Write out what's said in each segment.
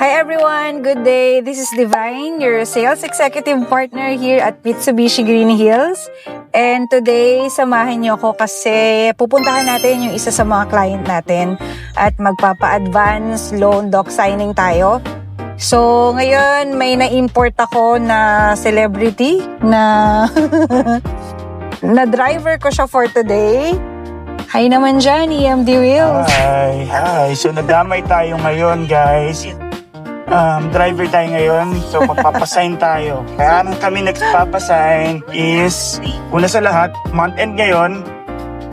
Hi everyone! Good day! This is Divine, your sales executive partner here at Mitsubishi Green Hills. And today, samahan niyo ako kasi pupuntahan natin yung isa sa mga client natin at magpapa-advance loan doc signing tayo. So, ngayon may na-import ako na celebrity na na driver ko siya for today. Hi naman dyan, EMD Wheels. Hi. So, nadamay tayo ngayon, guys. Driver tayo ngayon, so magpapasign tayo. Kaya nang kami nagpapasign is, una sa lahat, month end ngayon,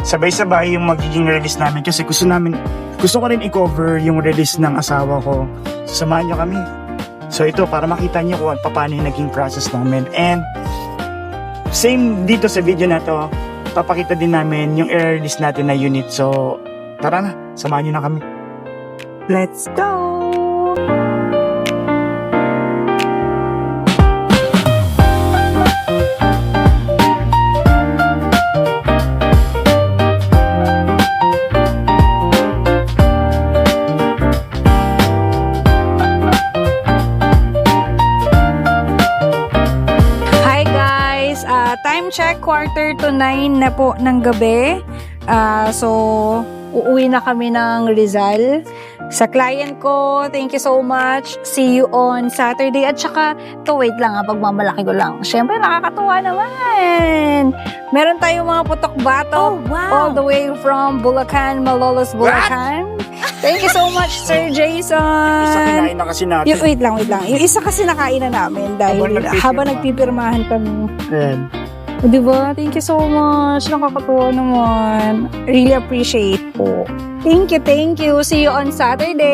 sabay-sabay yung magiging release namin kasi gusto ko rin i-cover yung release ng asawa ko. Samahan nyo kami. So ito, para makita nyo kung paano yung naging process namin. And same dito sa video na to, papakita din namin yung i-release natin na unit. So tara na, samahan nyo na kami. Let's go! Time check, 8:45 na po ng gabi. So, uuwi na kami ng Rizal. Sa client ko, thank you so much. See you on Saturday. At saka, wait lang pagmamalaki ko lang. Siyempre, nakakatuwa naman. Meron tayong mga putok bato. All the way from Bulacan, Malolos, Bulacan. Thank you so much, Sir Jason. Isa kinain na kasi natin. Wait lang. Yung isa kasi nakain na namin dahil habang nagpipirmahan kami. Ayan. Diba? Thank you so much. Nakakatuwa naman. Really appreciate po. Thank you. See you on Saturday.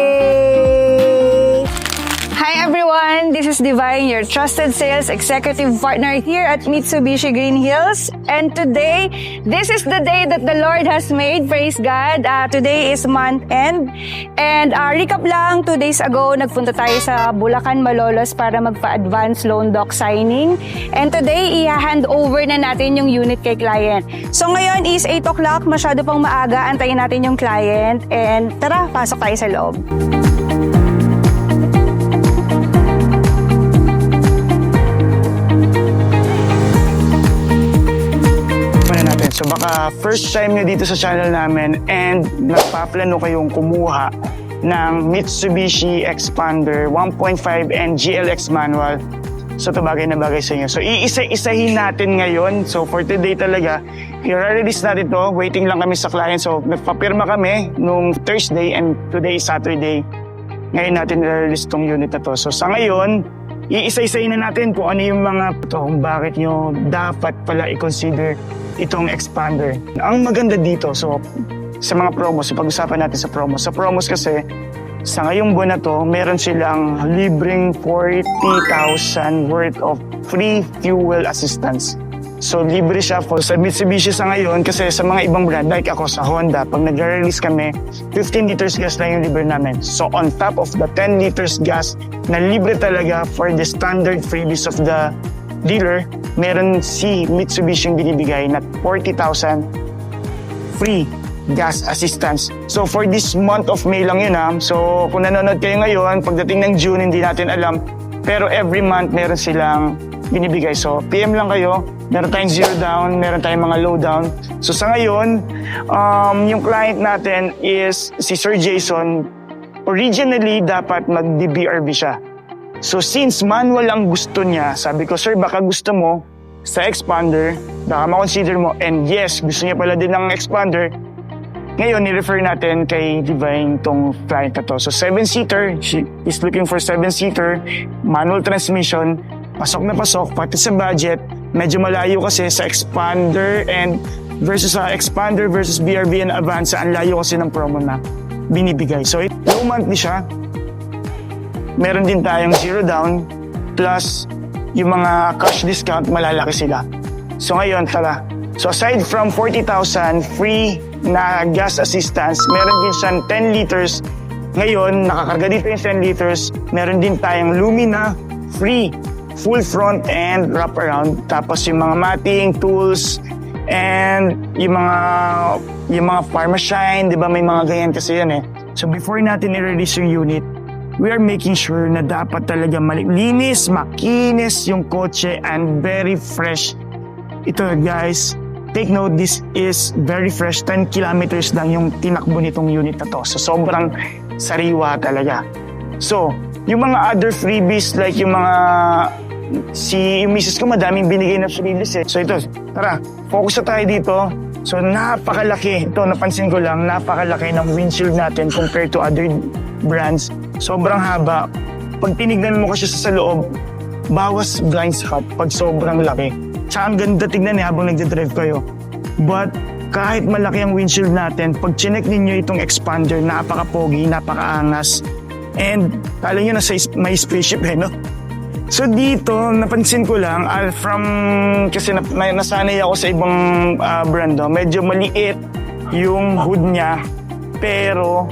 Hi everyone, this is Divine, your trusted sales executive partner here at Mitsubishi Green Hills. And today, this is the day that the Lord has made. Praise God. Today is month end. And recap lang, 2 days ago, nagpunta tayo sa Bulacan, Malolos para magpa-advance loan doc signing. And today, i-hand over na natin yung unit kay client. So ngayon is 8 o'clock, masyado pang maaga. Antayin natin yung client. And tara, pasok tayo sa loob. So baka first time nyo dito sa channel namin and nagpaplano kayong kumuha ng Mitsubishi Xpander 1.5 and GLX manual. So ito bagay na bagay sa inyo. So iisa-isahin natin ngayon. So for today talaga, i-release natin to. Waiting lang kami sa client. So nagpapirma kami nung Thursday and today is Saturday. Ngayon natin i-release tong unit na to. So sa ngayon, iisa-isahin na natin kung ano yung mga kung bakit nyo dapat pala i-consider itong Xpander. Ang maganda dito, so sa mga promos, pag-usapan natin sa promos. Sa promos kasi, sa ngayong buwan na to, meron silang libreng 40,000 worth of free fuel assistance. So libre siya sa Mitsubishi sa ngayon kasi sa mga ibang brand, like ako sa Honda, pag nag-release kami, 15 liters gas lang yung libre namin. So on top of the 10 liters gas na libre talaga for the standard freebies of the dealer, meron si Mitsubishi yung binibigay na 40,000 free gas assistance. So for this month of May lang yun So kung nanonood kayo ngayon, pagdating ng June, hindi natin alam. Pero every month meron silang binibigay. So PM lang kayo, meron tayong zero down, meron tayong mga low down. So sa ngayon, yung client natin is si Sir Jason. Originally, dapat mag-DBRB siya. So since manual ang gusto niya, sabi ko, sir, baka gusto mo sa Xpander, baka ma-consider mo, and yes, gusto niya pala din ng Xpander. Ngayon, ni-refer natin kay Divine tong client na to. So 7-seater, she is looking for 7-seater, manual transmission, pasok na pasok, pati sa budget, medyo malayo kasi sa Xpander and versus BRV and Avanza, ang layo kasi ng promo na binibigay. So low monthly siya. Meron din tayong zero down plus yung mga cash discount, malalaki sila. So ngayon, tara. So aside from 40,000 free na gas assistance, meron din siyang 10 liters. Ngayon, nakakarga dito yung 10 liters. Meron din tayong Lumina free, full front and wrap around. Tapos yung mga matting, tools, and yung mga Pharmashine, di ba may mga ganyan kasi yan So before natin i-release yung unit, we are making sure na dapat talaga linis, makinis yung kotse and very fresh. Ito guys, take note, this is very fresh. 10 kilometers lang yung tinakbo nitong unit na to. So sobrang sariwa talaga. So, yung mga other freebies like yung mga yung misis ko madaming binigay na freebies eh. So ito, tara, focus na tayo dito. So napakalaki, ito napansin ko lang, napakalaki ng windshield natin compared to other brands. Sobrang haba. Pag tinignan mo kasi sa loob, bawas blind spot pag sobrang laki. Tsaka ang ganda tignan habang nagdadrive kayo. But kahit malaki ang windshield natin, pag chinek ninyo itong expander, napaka-pogi, napaka-angas. And kala nyo na may spaceship no? So dito, napansin ko lang, kasi nasanay ako sa ibang brand, no? Medyo maliit yung hood niya, pero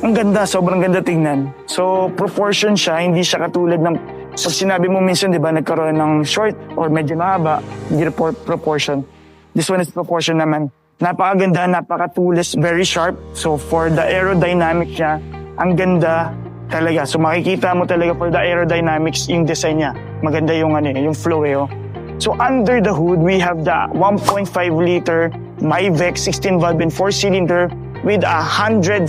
ang ganda, sobrang ganda tingnan. So proportion siya, hindi siya katulad ng, pag sinabi mo minsan, di ba, nagkaroon ng short or medyo mahaba, hindi proportion. This one is proportion naman. Napakaganda, napakatulis, very sharp. So for the aerodynamic niya, ang ganda talaga. So makikita mo talaga for the aerodynamics yung design niya. Maganda yung yung flow oh. So under the hood, we have the 1.5 liter Myvex 16 valve and 4 cylinder with 105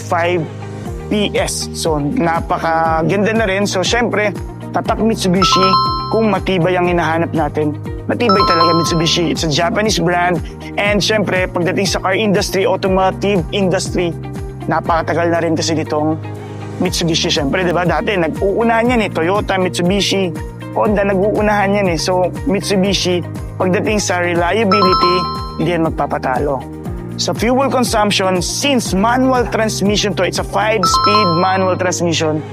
PS. So napakaganda na rin. So syempre, tatak Mitsubishi kung matibay ang hinahanap natin. Matibay talaga Mitsubishi. It's a Japanese brand. And syempre, pagdating sa car industry, automotive industry, napakatagal na rin kasi ditong Mitsubishi. Syempre, di ba? Dati, nag-uunahan yan Toyota, Mitsubishi, Honda, nag-uunahan yan So, Mitsubishi, pagdating sa reliability, hindi yan magpapatalo. Sa fuel consumption, since manual transmission to, it's a 5-speed manual transmission,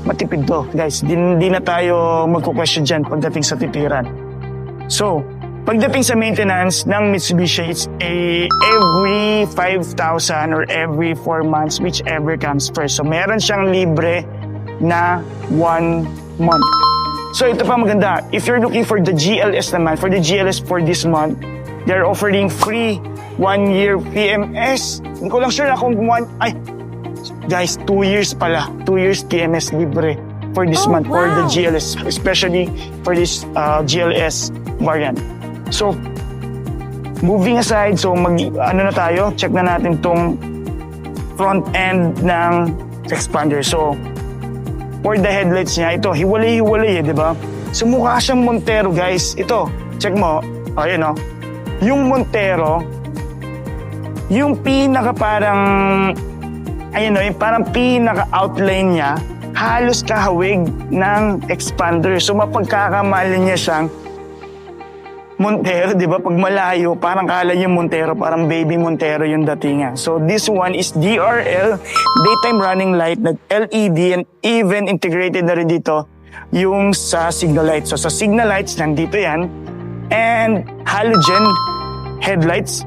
matipid to, guys. Hindi na tayo magko-question dyan pagdating sa titiran. So, pagdating sa maintenance ng Mitsubishi, it's every 5,000 or every 4 months, whichever comes first. So, meron siyang libre na 1 month. So, ito pa maganda. If you're looking for the GLS naman, for the GLS for this month, they're offering free 1-year PMS. Hindi ko lang sure kung guys, 2 years pala. 2 years PMS libre for this month, for the GLS, especially for this GLS variant. So, moving aside, so na tayo, check na natin tong front end ng expander. So, for the headlights niya, ito, hiwalay-hiwalay di ba? So, mukha siyang Montero, guys. Ito, check mo, ayun yung Montero, yung pinaka parang, yung parang pinaka-outline niya, halos kahawig ng expander. So, mapagkakamali niya siyang Montero, di ba? Pag malayo, parang kala yung Montero, parang baby Montero yung datingan. So this one is DRL, daytime running light, LED, and even integrated na rin dito yung sa signal lights. So sa signal lights, nandito yan. And halogen headlights.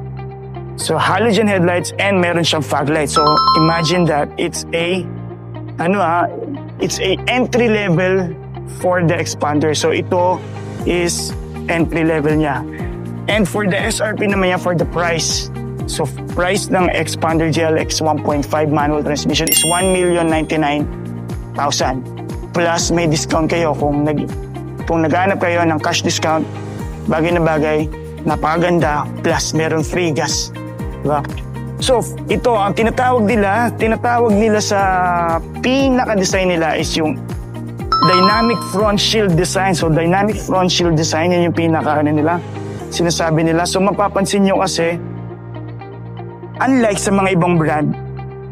So halogen headlights and meron siyang fog light. So imagine that it's it's a entry level for the expander. So ito is entry level niya. And for the SRP naman yan, for the price. So, price ng Expander GLX 1.5 manual transmission is 1,099,000. Plus, may discount kayo kung naghanap kayo ng cash discount, bagay na bagay, napakaganda, plus meron free gas. Diba? So, ito, ang tinatawag nila sa pinaka-design nila is yung dynamic front shield design. So, dynamic front shield design, yan yung nila, sinasabi nila. So, mapapansin nyo kasi, unlike sa mga ibang brand,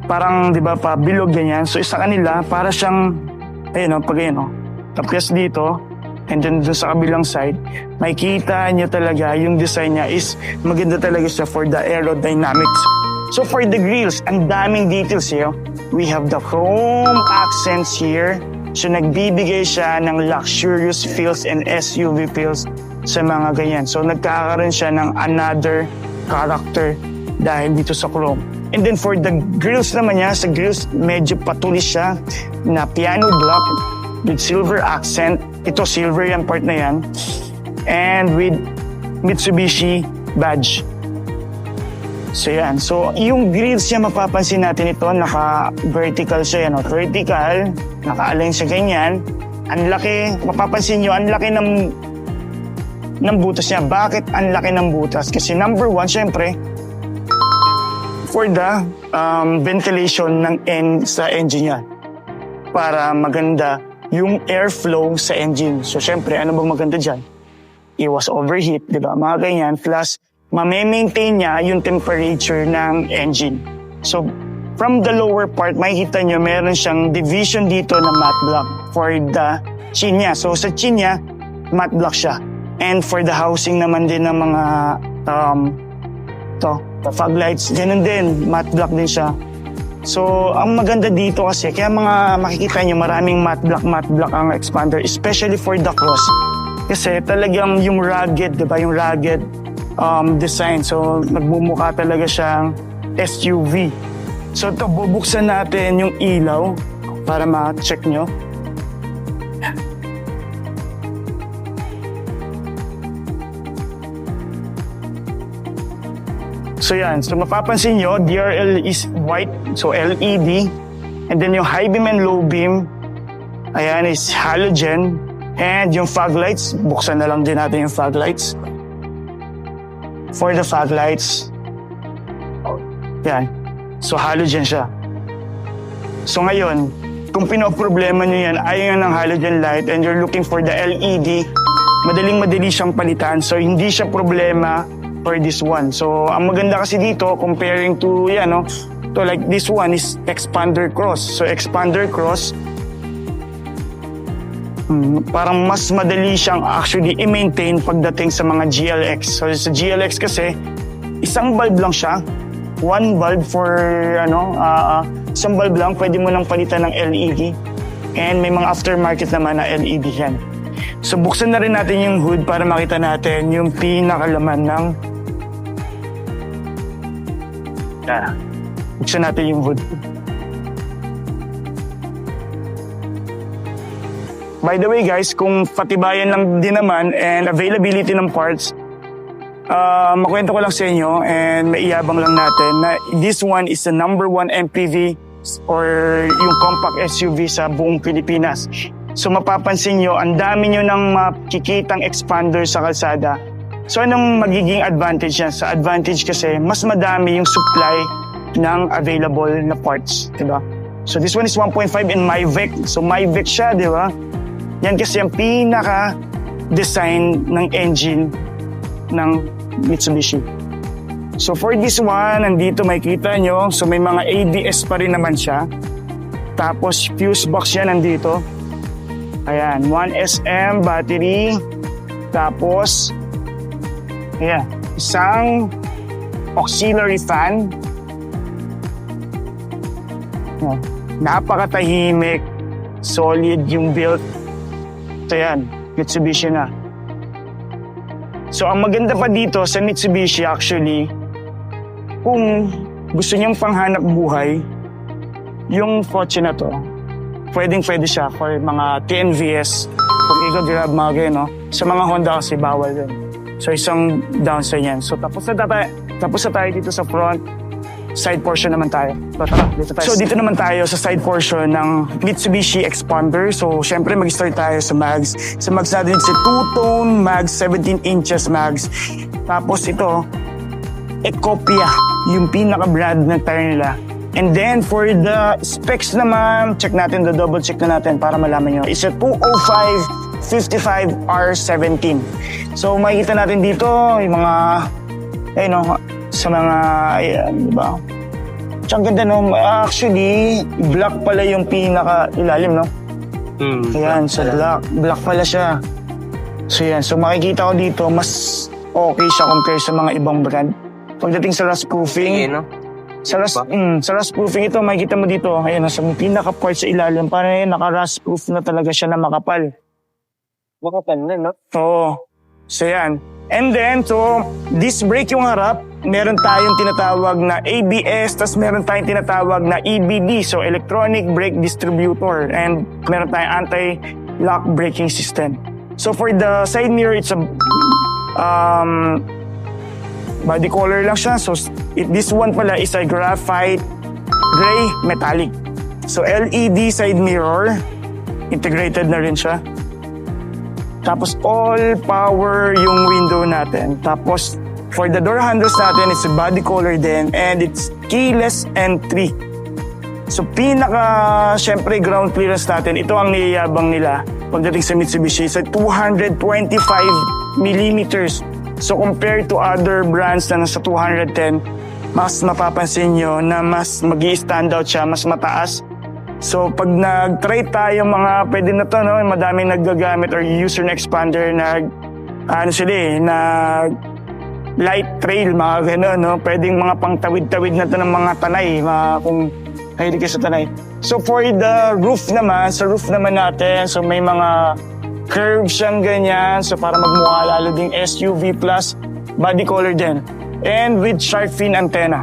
parang, di ba, pa bilog ganyan. So, isa kanila, para siyang, tapos dito, and then dun sa kabilang side, makikita nyo talaga, yung design niya is, maganda talaga siya for the aerodynamics. So, for the grills, ang daming details here. We have the chrome accents here. So, nagbibigay siya ng luxurious feels and SUV feels sa mga ganyan. So, nagkakaroon siya ng another character dahil dito sa chrome. And then, for the grills naman niya, sa grills, medyo patulis siya na piano black with silver accent. Ito, silver yung part na yan. And with Mitsubishi badge. So yan. So yung grills niya, mapapansin natin ito, naka-vertical siya. Yan, vertical, naka-align siya ganyan. Ang laki, mapapansin nyo, ang laki ng butas niya. Bakit ang laki ng butas? Kasi number one, syempre, for the ventilation sa engine niya. Para maganda yung airflow sa engine. So syempre, ano bang maganda dyan? Iwas overheat, di ba? Mga ganyan. Plus, ma-maintain niya yung temperature ng engine. So, from the lower part, makikita nyo, meron siyang division dito na matte black for the chin niya. So, sa chin niya, matte black siya. And for the housing naman din ng mga fog lights, ganun din, matte black din siya. So, ang maganda dito kasi, kaya makikita nyo, maraming matte black ang expander, especially for the cross. Kasi talagang yung rugged, di ba? Yung rugged design. So, nagmumukha talaga siyang SUV. So, ito, bubuksan natin yung ilaw para ma-check nyo. So, yan. So, mapapansin nyo, DRL is white. So, LED. And then yung high beam and low beam, ayan, is halogen. And yung fog lights, buksan na lang din natin yung fog lights. For the fog lights, yan. So, halogen siya. So, ngayon, kung pinoproblema nyo yan, ayaw ng halogen light and you're looking for the LED, madaling-madali siyang palitan. So, hindi siya problema for this one. So, ang maganda kasi dito, comparing to, yan, no? So, like this one is expander cross. So, expander cross, parang mas madali siyang actually i-maintain pagdating sa mga GLX. So sa GLX kasi, isang bulb lang siya. One bulb for, isang bulb lang, pwede mo lang palitan ng LED. And may mga aftermarket naman na LED yan. So buksan na rin natin yung hood para makita natin yung pinakalaman ng... Buksan natin yung hood. By the way guys, kung patibayan lang din naman and availability ng parts, makwento ko lang sa inyo and maiyabang lang natin na this one is the number 1 MPV or yung compact SUV sa buong Pilipinas. So mapapansin nyo, ang dami nyo nang makikitang expander sa kalsada. So anong magiging advantage yan? Sa advantage kasi, mas madami yung supply ng available na parts, diba? So this one is 1.5 in MyVic. So MyVic siya, diba? Yan kasi ang pinaka-design ng engine ng Mitsubishi. So for this one, nandito makikita nyo, so may mga ABS pa rin naman siya. Tapos fuse box yan nandito. Ayan, 1SM battery. Tapos, ayan, isang auxiliary fan. Ayan, napakatahimik, solid yung build. So yan, Mitsubishi na. So ang maganda pa dito sa Mitsubishi actually, kung gusto niyang panghanap buhay, yung kotse na to, pwedeng-pwede siya for mga TNVS, kung Grab, mga ganyan, no? Sa mga Honda kasi bawal din. So isang downside yan. So tapos na tayo dito sa front. Side portion naman tayo. So, tara, dito tayo. So dito naman tayo sa side portion ng Mitsubishi Expander. So syempre mag-start tayo sa mags. Sa mags natin si two-tone mags, 17 inches mags. Tapos ito, Ecopia, yung pinaka-brand ng tire nila. And then for the specs naman, check natin, double check na natin para malaman nyo. It's a 205 55R17. So makikita natin dito yung mga, sa mga, diba? Ang ganda, no? Actually, black pala yung pinaka-ilalim, no? Ayan, so black pala siya. So yan, so makikita ko dito, mas okay siya compare sa mga ibang brand. Pagdating sa rust proofing, sa rust proofing ito, makikita mo dito, ayan, nasa pinaka-part sa ilalim, parang naka-rust proof na talaga siya na makapal. Makapal na, no? Oo. So yan. And then, so, disc brake yung harap, meron tayong tinatawag na ABS, tas meron tayong tinatawag na EBD, so Electronic Brake Distributor, and meron tayong anti-lock braking system. So for the side mirror, it's a Body color lang siya. So, this one pala is a graphite gray metallic. So, LED side mirror. Integrated na rin siya. Tapos, all power yung window natin. Tapos, for the door handles natin, it's a body color din. And it's keyless entry. So, syempre, ground clearance natin. Ito ang niyayabang nila pagdating sa Mitsubishi. Sa 225 millimeters. So, compared to other brands na nasa 210, mas mapapansin nyo na mas mag-i-stand out siya, mas mataas. So, pag nag-try tayo mga pwede na to, no? Madaming naggagamit or user na expander na light trail, mga gano'n, no? Pwedeng mga pangtawid-tawid na to ng mga tanay, kung mahilig ka sa tanay. So, for the roof naman, sa roof naman natin, so may mga curve siyang ganyan, so para magmukha lalo ding SUV plus body color din. And with shark fin antenna.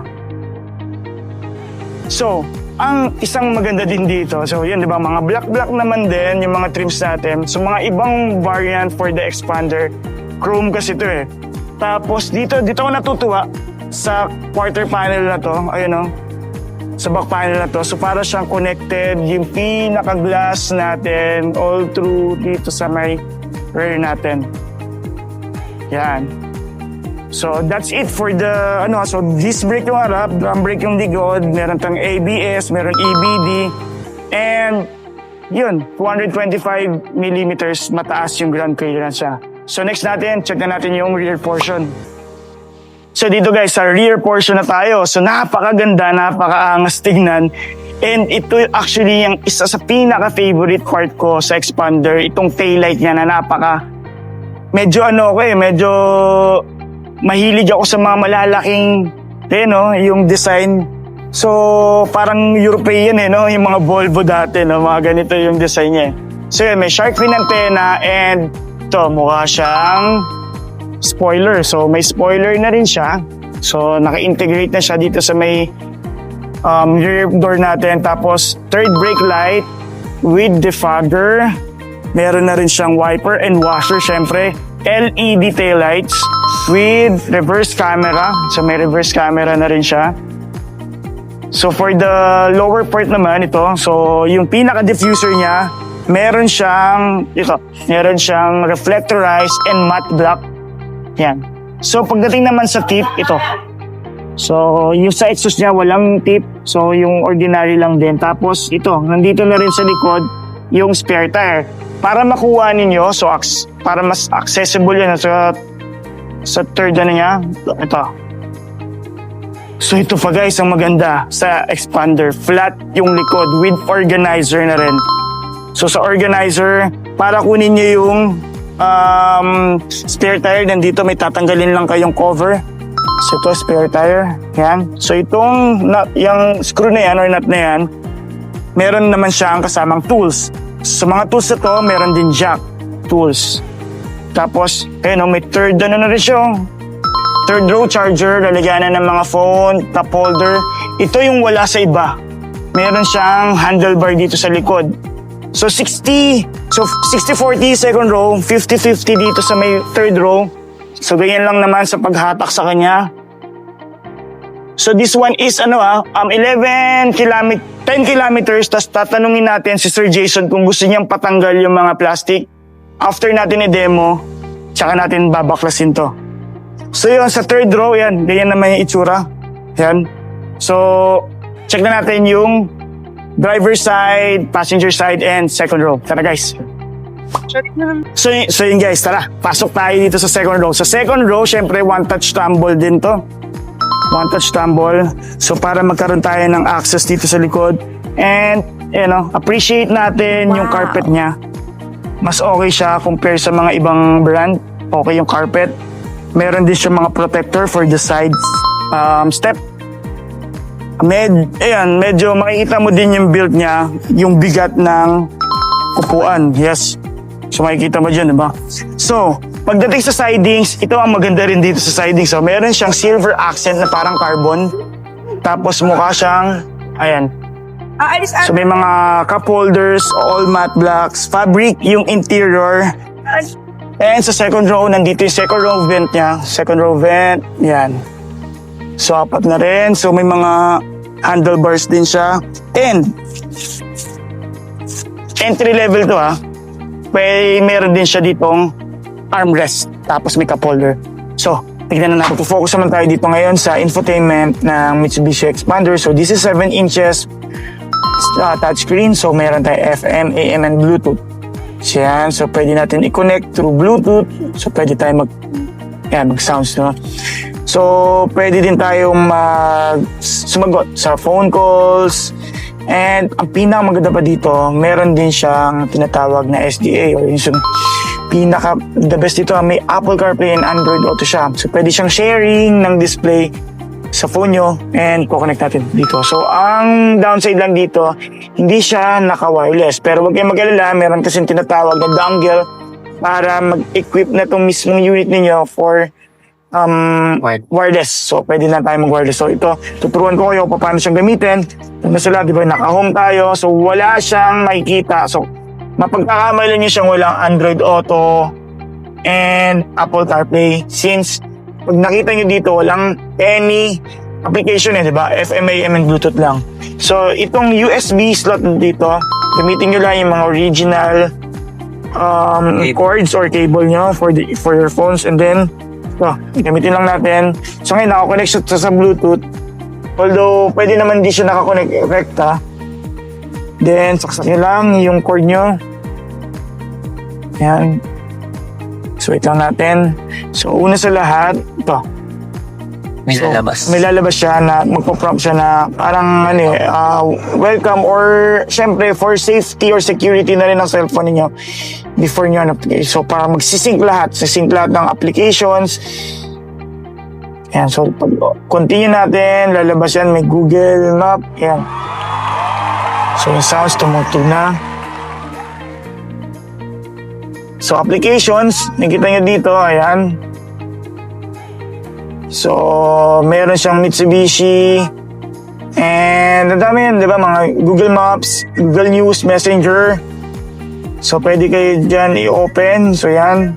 So, ang isang maganda din dito, so yun, di ba, mga black naman din yung mga trims natin. So, mga ibang variant for the expander, chrome kasi ito eh. Tapos dito ako natutuwa sa quarter panel na to, ayun o, sa back panel na to. So, para siyang connected yung pinaka-glass natin all through dito sa may rear natin. Yan. So, that's it for the, so disc brake yung harap, drum brake yung likod, meron tang ABS, meron EBD, and yun, 225 millimeters mataas yung ground clearance siya. So, next natin, check na natin yung rear portion. So dito guys, sa rear portion na tayo. So napakaganda, napakaangas tignan. And ito actually yung isa sa pinaka-favorite part ko sa expander. Itong taillight niya na medyo medyo mahilig ako sa mga malalaking, yung design. So parang European yung mga Volvo dati, mga ganito yung design niya. So yun, may shark fin antenna and ito, mukha siyang spoiler. So, may spoiler na rin siya. So, naka-integrate na siya dito sa may rear door natin. Tapos, third brake light with defogger. Meron na rin siyang wiper and washer, syempre. LED taillights with reverse camera. So, may reverse camera na rin siya. So, for the lower part naman ito, so, yung pinaka-diffuser niya, meron siyang reflectorized and matte black. Yan. So, pagdating naman sa tip, ito. So, yung sa exhaust niya, walang tip. So, yung ordinary lang din. Tapos, ito, nandito na rin sa likod, yung spare tire. Para makuha ninyo, so, para mas accessible yan sa third niya, ito. So, ito pa guys, ang maganda sa expander. Flat yung likod with organizer na rin. So, sa organizer, para kunin nyo yung spare tire, nandito may tatanggalin lang kayong cover. So ito, spare tire. Yan. So itong yung screw na yan or nut na yan, meron naman siyang kasamang tools. So mga tools na to, meron din jack tools. Tapos, may third na rin siya. Third row charger, lalagyanan ng mga phone, cup holder. Ito yung wala sa iba. Meron siyang handlebar dito sa likod. So 60-40 second row, 50-50 dito sa may third row. So ganyan lang naman sa paghatak sa kanya. So this one is 10 kilometers, tas tatanungin natin si Sir Jason kung gusto niyang patanggal yung mga plastic. After natin i-demo, tsaka natin babaklasin to. So yun, sa third row, yan, ganyan naman yung itsura. Yan. So, check na natin yung driver side, passenger side, and second row. Tara guys. So yun guys, tara. Pasok tayo dito sa second row. Sa second row, syempre one-touch tumble din to. One-touch tumble. So para magkaroon tayo ng access dito sa likod. And, appreciate natin yung carpet niya. Mas okay siya compare sa mga ibang brand. Okay yung carpet. Meron din siya mga protector for the side step. Medyo makikita mo din yung build niya, yung bigat ng upuan. Yes. So makikita mo dyan, diba? So, pagdating sa sidings, ito ang maganda rin dito sa sidings. So, meron siyang silver accent na parang carbon. Tapos mukha siyang, So, may mga cup holders, all matte blacks, fabric yung interior. And sa second row, nandito yung second row vent niya. Second row vent, yan. So, 4 na rin. So, may mga handlebars din siya. And, entry level to ha. Meron din siya ditong armrest. Tapos may cup holder. So, tignan na natin. Focus naman tayo dito ngayon sa infotainment ng Mitsubishi Xpander. So, this is 7 inches touchscreen. So, meron tayo FM, AM, and Bluetooth. So, yan. So, pwede natin i-connect through Bluetooth. So, pwede tayo mag-sounds, no? So, pwede din tayong sumagot sa phone calls. And ang pinakamaganda pa dito, meron din siyang tinatawag na SDA or yung the best dito, may Apple CarPlay and Android Auto siya. So, pwede siyang sharing ng display sa phone nyo and kukonect natin dito. So, ang downside lang dito, hindi siya naka-wireless. Pero wag kayong mag-alala, meron kasing tinatawag na dongle para mag-equip na itong mismong unit ninyo for wireless. So, pwede na tayo mag-wireless. So, ito, tuturuan ko kayo paano siyang gamitin. Ano sila, di ba, naka-home tayo. So, wala siyang makikita. So, mapagkakamali niyo siyang walang Android Auto and Apple CarPlay. Since, pag nakita niyo dito, walang any application di ba? FM, AM, and Bluetooth lang. So, itong USB slot dito, gamitin niyo lang yung mga original cords or cable nyo for your phones. And then, gamitin lang natin. So ngayon, nakakonect siya sa Bluetooth. Although, pwede naman di siya nakakonect rekta. Then, saksak nyo lang yung cord nyo. Yan. So, wait lang natin. So, una sa lahat, ito. May lalabas. May lalabas siya na magpo-prompt siya na parang welcome or syempre for safety or security na rin ng cellphone niyo before nyo so para magsisync lahat ng applications. Yan, so pag continue natin, lalabas yan, may Google Map, yan. So yung sounds tumutug na. So applications, nakita nyo dito, ayan. So, meron siyang Mitsubishi and ang dami yan, di ba? Mga Google Maps, Google News, Messenger. So, pwede kayo dyan i-open. So, yan.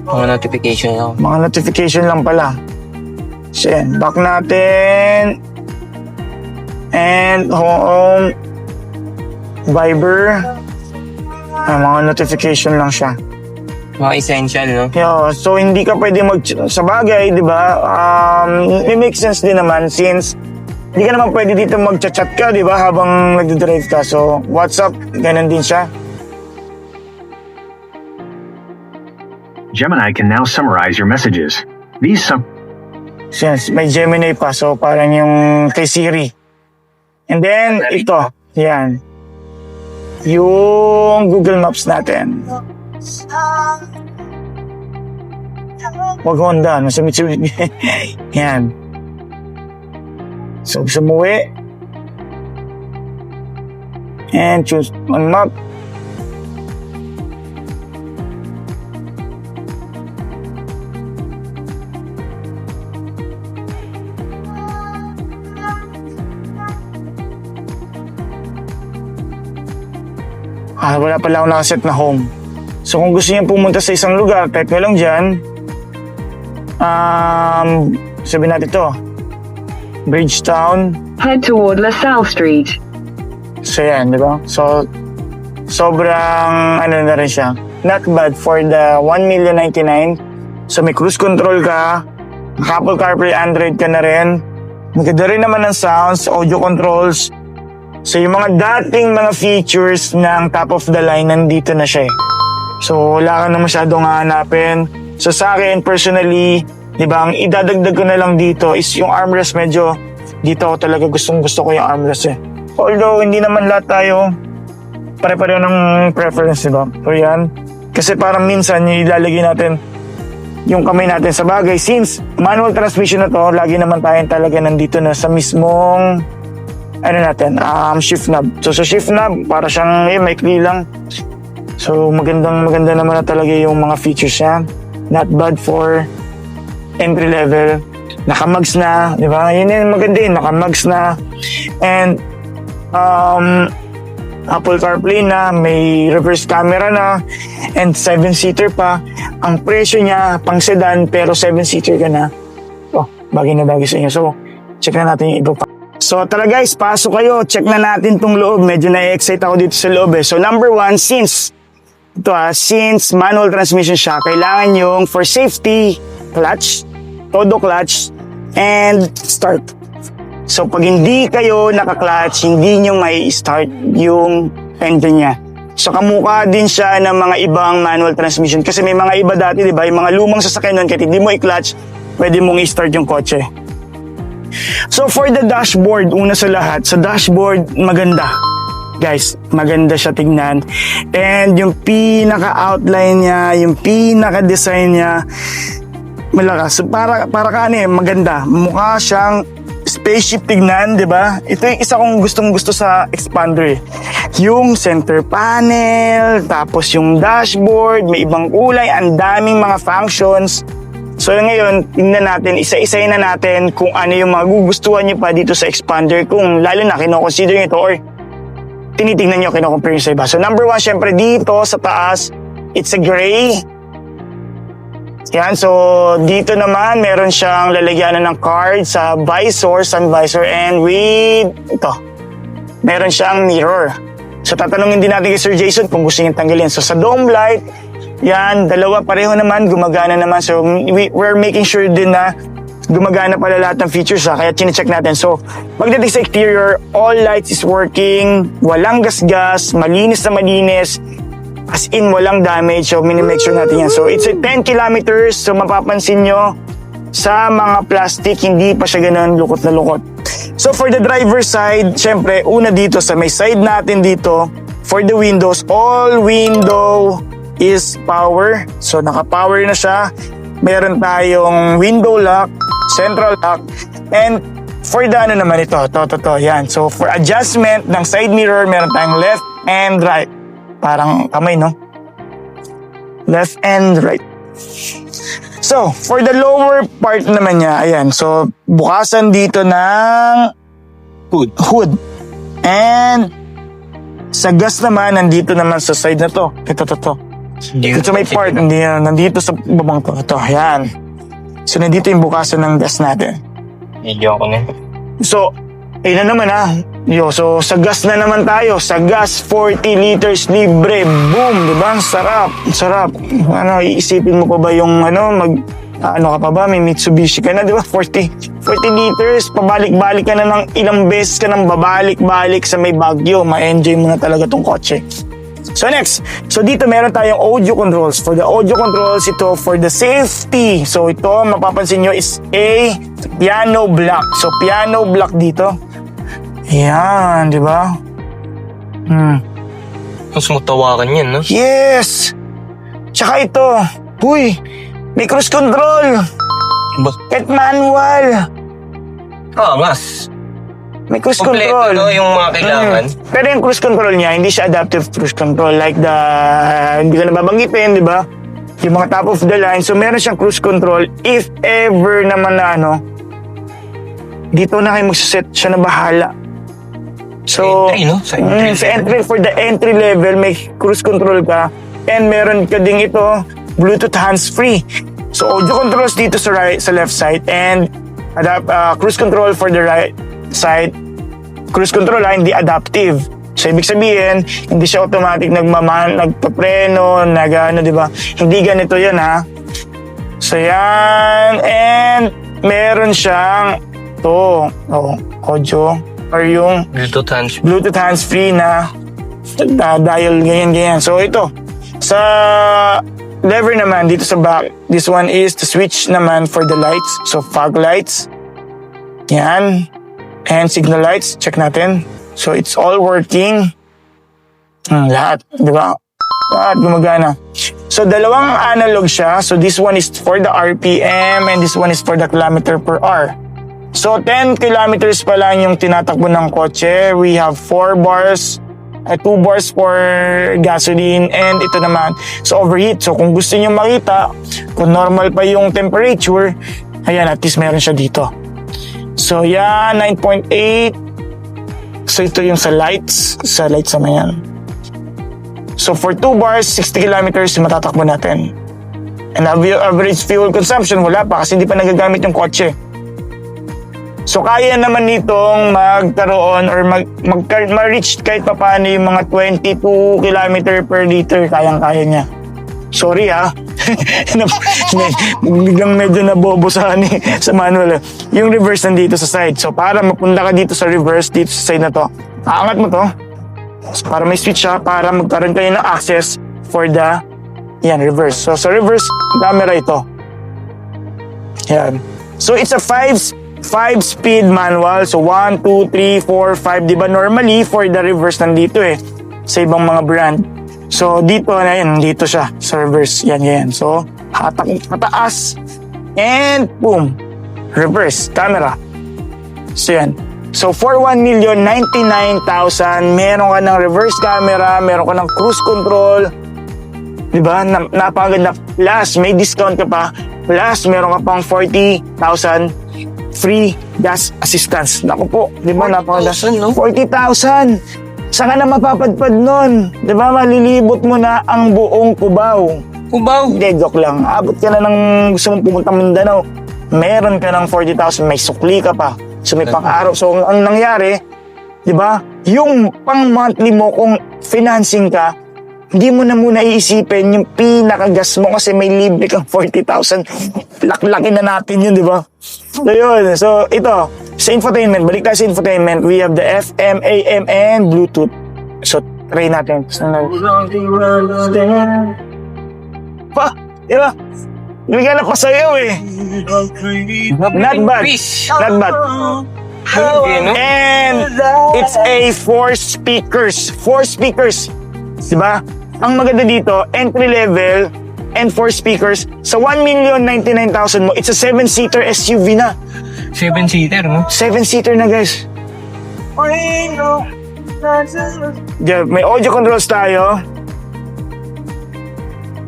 Mga notification lang. Mga notification lang pala. So, yan. Back natin. And home. Viber. Mga notification lang siya. Mga essential, no? Yeah, so hindi ka pwede sa bagay, di ba? It makes sense din naman since hindi ka naman pwede dito mag-chat ka, di ba? Habang nagdadrive ka. So, WhatsApp, ganun din siya. Gemini can now summarize your messages. So, yes, may Gemini pa. So, parang yung kay Siri. And then, ito. Yan. Yung Google Maps natin. Wag Honda, nasa Mitsubishi. Yan. So, sumuwi. And choose on map. Wala pala ako nakaset na home. So kung gusto niyo pumunta sa isang lugar, type nyo lang dyan. Sabihin natin to. Bridgetown. Head toward LaSalle Street. So yan, di ba? So, sobrang na rin siya. Not bad for the 1,099,000. So may cruise control ka. Apple CarPlay, Android ka na rin. Maganda rin naman ng sounds, audio controls. So yung mga dating mga features ng top of the line, nandito na siya eh. So wala ka na masyadong hahanapin. So sa akin personally, di ba, ang idadagdag ko na lang dito is yung armrest. Medyo dito ako talaga gusto ko yung armrest eh. Although hindi naman lahat tayo pare-pareho ng preference, di ba? So yan. Kasi parang minsan yung ilalagay natin yung kamay natin sa bagay. Since manual transmission na to, lagi naman tayo talaga nandito na sa mismong shift knob. So sa shift knob, para siyang maikli lang. So maganda naman na talaga yung mga features niya. Not bad for entry level. Nakamags na, di ba? Yun yung maganda yun, nakamags na. And Apple CarPlay na, may reverse camera na, and 7-seater pa. Ang presyo niya, pang sedan, pero 7-seater ka na. Oh, bagay na bagay sa inyo. So, check na natin yung iba pa. So, tara guys, pasok kayo. Check na natin tong loob. Medyo na-excite ako dito sa loob eh. So, number one, since manual transmission siya, kailangan yung for safety, clutch, todo clutch, and start. So, pag hindi kayo naka-clutch, hindi nyo may start yung engine niya. So, kamukha din siya ng mga ibang manual transmission. Kasi may mga iba dati, di ba? Yung mga lumang sasakyan nun, kahit hindi mo i-clutch, pwede mong i-start yung kotse. So, for the dashboard, una sa lahat, sa dashboard, maganda. Guys, maganda siya tignan. And yung pinaka-outline niya, yung pinaka-design niya, malakas. Para ka maganda. Mukha siyang spaceship tignan, di ba? Ito yung isa kong gustong-gusto sa Expander eh. Yung center panel, tapos yung dashboard, may ibang kulay, ang daming mga functions. So ngayon, tingnan natin, isa-isayin na natin kung ano yung magugustuhan nyo pa dito sa Expander, kung lalo na kinoconsider nyo ito or tinitingnan nyo, kinocompare nyo sa iba. So number one, syempre dito sa taas, it's a gray. Yan, so dito naman meron siyang lalagyanan ng card sa visor, sun visor, and with ito, meron siyang mirror. So tatanungin din natin kay Sir Jason kung gusto niyang tanggalin. So sa dome light, yan, dalawa pareho naman, gumagana naman. So we're making sure din na gumagana pala lahat ng features kaya chinecheck natin. So pagdating sa exterior, all lights is working, walang gas-gas, malinis na malinis. As in, walang damage. So, mini-make sure natin yan. So, it's a 10 kilometers. So, mapapansin nyo, sa mga plastic, hindi pa siya ganun lukot na lukot. So, for the driver side, syempre, una dito, sa may side natin dito, for the windows, all window is power. So, naka-power na siya. Meron tayong window lock, central lock, and for the ano naman ito, yan. So, for adjustment ng side mirror, meron tayong left and right. Parang kamay, no? Left and right. So, for the lower part naman niya, ayan. So, bukasan dito ng hood. And sa gas naman, nandito naman sa side na to. Ito. Dito may part, nandito sa babang to. Ito, ayan. So, nandito yung bukasan ng gas natin. Video ako na. So, ayun na naman so, sa gas na naman tayo. Sa gas, 40 liters libre. Boom! Diba? Sarap. Ano, iisipin mo pa ba yung ano ka pa ba? May Mitsubishi ka na, diba? 40 liters. Pabalik-balik ka na ng ilang beses ka nang babalik-balik sa may Baguio. Ma-enjoy mo na talaga tong kotse. So next, so dito meron tayong audio controls. For the audio controls, ito for the safety. So ito, mapapansin nyo is a piano block. So piano block dito. Ayan, di ba? Mas matawakan yan, no? Yes! Tsaka ito, may cruise control. Kahit manual. Mas. May cruise Kompleto, control. no? Yung mga kailangan. Pero yung cruise control niya, hindi siya adaptive cruise control like hindi ko na babanggitin, di ba? Yung mga top of the line. So, meron siyang cruise control. If ever naman na dito na kayo magsaset, siya na bahala. So, entry, no? Sa entry, for the entry level, may cruise control ka. And meron ka ding ito, Bluetooth hands-free. So, audio controls dito sa left side. And cruise control for the right side. Cruise control hindi adaptive. So, ibig sabihin, hindi siya automatic nagpapreno, di ba? Hindi ganito yan, ha? So, yan. And, meron siyang audio or yung Bluetooth hands-free na dial, ganyan. So, ito. Sa lever naman, dito sa back, this one is the switch naman for the lights. So, fog lights. Yan. And signal lights, check natin. So, it's all working. Lahat, di ba? Lahat gumagana. So, dalawang analog siya. So, this one is for the RPM and this one is for the kilometer per hour. So, 10 kilometers pa lang yung tinatakbo ng kotse. We have 4 bars, 2 bars for gasoline, and ito naman, so overheat. So, kung gusto nyo makita, kung normal pa yung temperature, ayan, at least meron siya dito. So, yan, 9.8. So, ito yung sa lights naman yan. So, for 2 bars, 60 kilometers yung matatakbo natin. And average fuel consumption, wala pa kasi hindi pa nagagamit yung kotse. So kaya naman nitong magkaroon or ma-reach kahit papaano yung mga 22 km per liter. Kayang-kaya niya. Sorry ha. Biglang medyo nabobo sa manual. Yung reverse nandito sa side. So para mapunta ka dito sa reverse, dito sa side na to, aangat mo to. So, para may switch siya, para magkaroon kayo ng access for the reverse. So sa reverse camera ito. Yan. So it's a 5-speed manual. So 1, 2, 3, 4, 5. Diba normally for the reverse nandito sa ibang mga brand. So dito na yan, dito siya sa reverse. Yan. So hatak pataas and boom, reverse camera. So yan. So for 1,099,000, meron ka ng reverse camera, meron ka ng cruise control. Diba? Napakaganda. Plus, may discount ka pa. Plus, meron ka pang 40,000 free gas assistance. Naku po, diba? Napakaganda. 40,000! Saan ka na mapapadpad nun? Diba? Malilibot mo na ang buong Cubao. Kubaw. Hindi, joke lang. Abot ka na ng gusto mong pumunta Mindanao. Meron ka ng 40,000. May sukli ka pa. So, may pang-araw. So, ang nangyari, diba? Yung pang-monthly mo, kung financing ka, hindi mo na muna iisipin yung pinakagas mo kasi may libre kang 40,000. Laklaki na natin yun, di ba? So, yun. So, ito. Sa infotainment, balik tayo sa infotainment. We have the FM, AM, and Bluetooth. So, try natin. Pa, di ba? Bigyan na pa sa'yo Not bad. Not bad. And it's a 4 speakers. 4 speakers. Diba? Ang maganda dito, entry level and 4 speakers. Sa 1,099,000 mo, it's a 7-seater SUV na. 7-seater, no? 7-seater na, guys. Yeah, may audio controls tayo.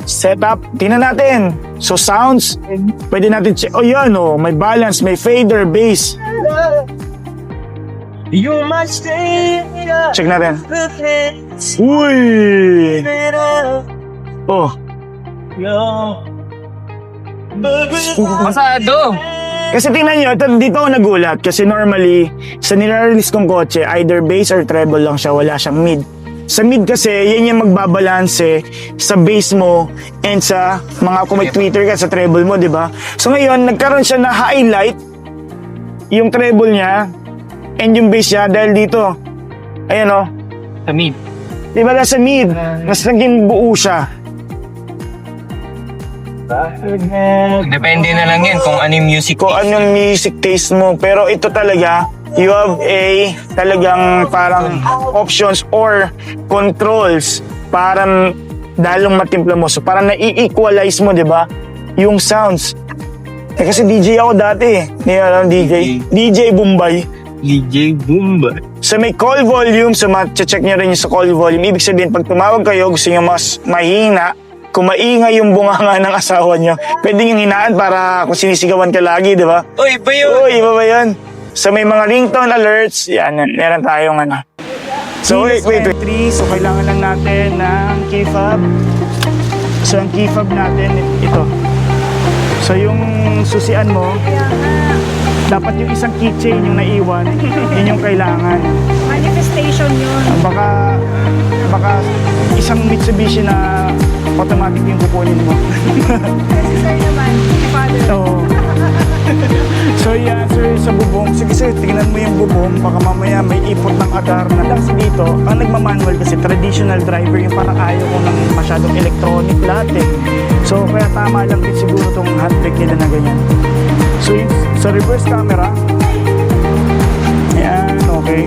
Setup, tingnan natin. So sounds, pwede natin check. Oh yan, may balance, may fader, bass. Check natin. Uy! Oh. Masado. Kasi tingnan nyo, dito ako nagulat. Kasi normally, sa nire-release kong kotse, either bass or treble lang siya, wala siyang mid. Sa mid kasi, yan yung magbabalanse sa bass mo and sa mga kung may tweeter ka sa treble mo, di ba? So ngayon, nagkaroon siya na highlight yung treble niya and yung bass niya dahil dito. Ayan Sa mid. Di ba sa mid? Mas naging buo siya. Depende na lang yan kung ano yung music. Kung anong music taste mo. Pero ito talaga, you have a talagang parang options or controls para dalong matimpla mo. So parang na-equalize mo, di ba? Yung sounds. Kasi DJ ako dati. DJ Bombay. DJ Boomba. So may call volume. So check nyo rin yung sa call volume. Ibig sabihin, pag tumawag kayo, gusto nyo mas mahina, kung maingay yung bunganga ng asawa nyo, pwede yung hinaan para kung sinisigawan ka lagi, di ba? Uy, iba yun. Uy, iba ba yun? So may mga ringtone alerts, yan, meron tayong So wait. So kailangan lang natin ng key fob. So ang key fob natin, ito. So yung susian mo, dapat yung isang keychain yung naiwan, yun yung kailangan. Manifestation yun. Baka isang Mitsubishi na automatic yung kukunin mo. Kasi sir naman, si father. So yan, sir, sa bubong. Sige sir, tingnan mo yung bubong. Baka mamaya may ipot ng adar na lang sa dito. Ang nagmamanual kasi traditional driver yung parang ayaw ko ng masyadong electronic lahat So kaya tama lang din siguro tong handbrake nila na ganyan. So yung, sa reverse camera, yan, okay.